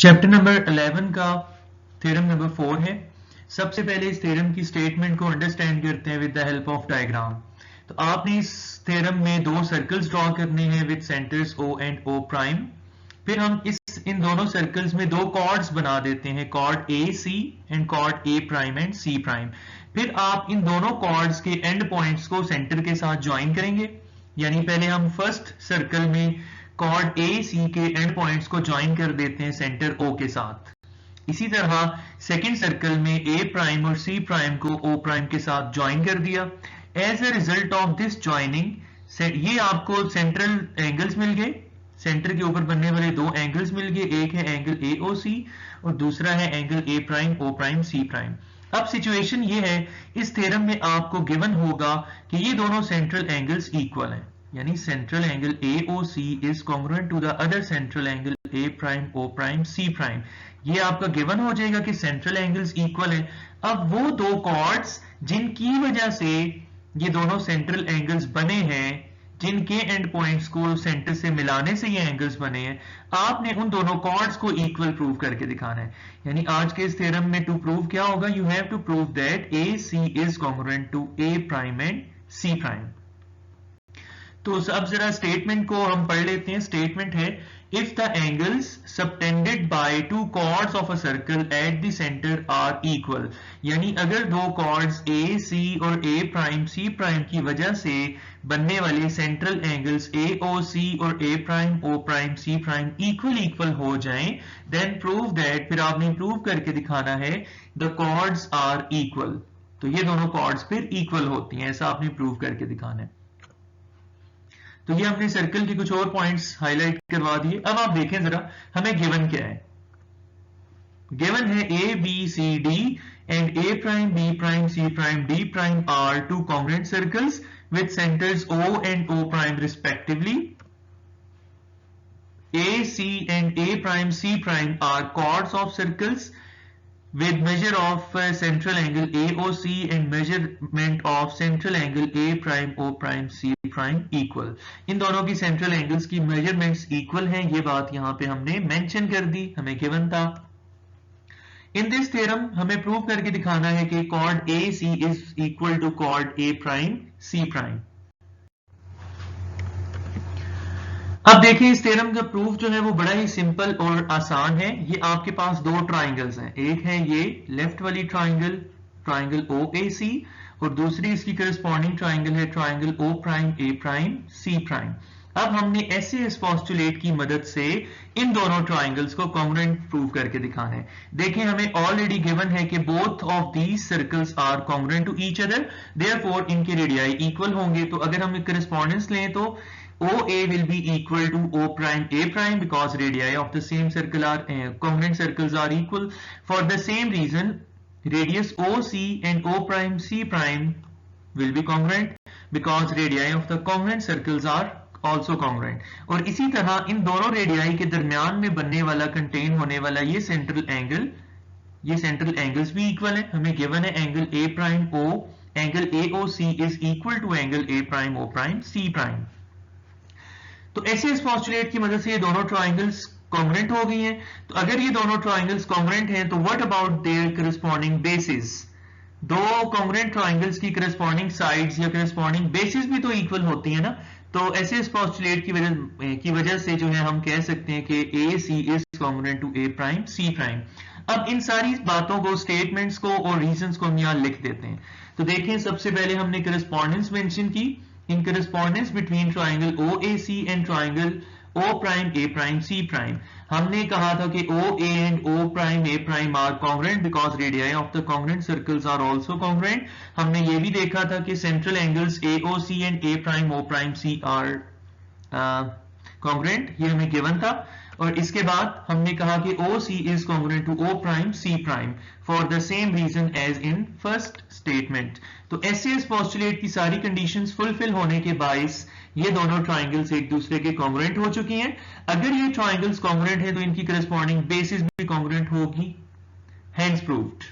Chapter number 11 का theorem number 4 है। सबसे पहले इस थ्योरम की स्टेटमेंट को अंडरस्टैंड करते हैं with the help of diagram. तो आपने इस थ्योरम में दो सर्कल्स ड्रॉ करने हैं with centres O and O prime. फिर हम इन दोनों सर्कल्स में दो कॉर्ड्स बना देते हैं, chord AC and chord A prime and C prime. फिर आप इन दोनों कॉर्ड्स के एंड पॉइंट्स को सेंटर के साथ ज्वाइन करेंगे, यानी पहले हम फर्स्ट सर्कल में कॉर्ड AC के एंड पॉइंट्स को ज्वाइन कर देते हैं सेंटर O के साथ। इसी तरह सेकंड सर्कल में A प्राइम और C प्राइम को O प्राइम के साथ ज्वाइन कर दिया। As a result of this joining ये आपको सेंट्रल एंगल्स मिल गए, सेंटर के ऊपर बनने वाले दो एंगल्स मिल गए, एक है एंगल AOC और दूसरा है angle A prime O prime C prime. अब सिचुएशन ये है, इस थ्योरम में आपको गिवन होगा कि ये दोनों सेंट्रल एंगल्स इक्वल हैं, यानी central angle AOC is congruent to the other central angle A prime O prime C prime. ये आपका गिवन हो जाएगा कि सेंट्रल एंगल्स इक्वल है। अब वो दो कॉर्ड्स जिनकी वजह से ये दोनों सेंट्रल एंगल्स बने हैं, जिनके एंड पॉइंट्स को सेंटर से मिलाने से ये एंगल्स बने हैं, आपने उन दोनों कॉर्ड्स को इक्वल प्रूव करके दिखाना है। यानी आज के इस थ्योरम में टू प्रूव क्या होगा, you have to prove that AC is congruent to A prime and C prime. तो अब जरा स्टेटमेंट को हम पढ़ लेते हैं। स्टेटमेंट है, if the angles subtended by two chords of a circle at the centre are equal, यानी अगर दो कॉर्ड्स AC और A प्राइम C प्राइम की वजह से बनने वाले सेंट्रल एंगल्स AOC और A prime O prime C prime equal हो जाएं, देन प्रूव दैट, फिर आपने प्रूव करके दिखाना है द कॉर्ड्स आर इक्वल। तो ये दोनों कॉर्ड्स फिर इक्वल होती हैं, ऐसा आपने प्रूव करके दिखाना है। तो ये हमने सर्कल के कुछ और पॉइंट्स हाईलाइट करवा दिए। अब आप देखें जरा हमें गिवन क्या है। गिवन है ABCD and A prime B prime C prime D prime are two congruent circles with centres O and O prime respectively. AC and A prime C prime are chords of circles with measure of central angle AOC and measurement of central angle A prime O prime C prime equal। इन दोनों की central angles की measurements equal हैं, ये बात यहां पे हमने mention कर दी, हमें गिवन था। इन दिस थ्योरम हमें प्रूव करके दिखाना है कि chord AC is equal to chord A prime C prime. अब देखिए इस थ्योरम का प्रूफ जो है वो बड़ा ही सिंपल और आसान है। ये आपके पास दो ट्राइंगल्स हैं, एक है ये लेफ्ट वाली ट्राइंगल, ट्राइंगल OAC, और दूसरी इसकी करस्पॉन्डिंग ट्राइंगल है triangle O prime A prime C prime. अब हमने SAS पोस्टुलेट की मदद से इन दोनों ट्राइंगल्स को कॉन्ग्रुएंट प्रूव करके दिखाना है। देखें हमें ऑलरेडी गिवन है कि both of these circles are congruent to each other, therefore इनके रेडियाई इक्वल होंगे। तो अगर हम करस्पॉन्डेंस लें तो OA will be equal to O prime A prime because radii of the same circle are congruent circles are equal. For the same reason, radius OC and O prime C prime will be congruent because radii of the congruent circles are also congruent। और इसी तरह इन दोनों radii के दरमियान में बनने वाला contain होने वाला ये सेंट्रल एंगल, ये सेंट्रल एंगल्स भी इक्वल है। हमें गिवन है angle A prime O, angle AOC is equal to angle A prime O prime C prime. तो SAS पोस्टुलेट की मदद से ये दोनों ट्राइंगल्स कॉन्ग्रुएंट हो गई हैं। तो अगर ये दोनों ट्राइंगल्स कॉन्ग्रुएंट हैं तो what about their corresponding basis, दो कॉन्ग्रुएंट ट्राइंगल्स की करस्पॉन्डिंग साइड्स या करस्पॉन्डिंग बेसिस भी तो इक्वल होती है ना। तो SAS पोस्टुलेट की वजह से जो है हम कह सकते हैं कि AC is congruent to A prime C prime. अब इन सारी बातों को, स्टेटमेंट्स को और रीजंस को हम यहां लिख देते हैं। तो देखें सबसे पहले हमने करस्पॉन्डेंस मेंशन की, in correspondence between triangle OAC and triangle O prime A prime C prime। हमने कहा था कि OA and O prime A prime are congruent because radii of the congruent circles are also congruent। हमने ये भी देखा था कि central angles AOC and A prime O prime C are congruent, ये हमें given था। और इसके बाद हमने कहा कि OC is congruent to O prime C prime for the same reason as in first statement। तो SAS पोस्टुलेट की सारी कंडीशंस फुलफिल होने के बायस ये दोनों ट्राइंगल्स एक दूसरे के कॉन्ग्रुएंट हो चुकी हैं। अगर ये ट्राइंगल्स कॉन्ग्रुएंट हैं तो इनकी करस्पॉन्डिंग बेसिस भी कॉन्ग्रुएंट होगी, हेंस प्रूव्ड।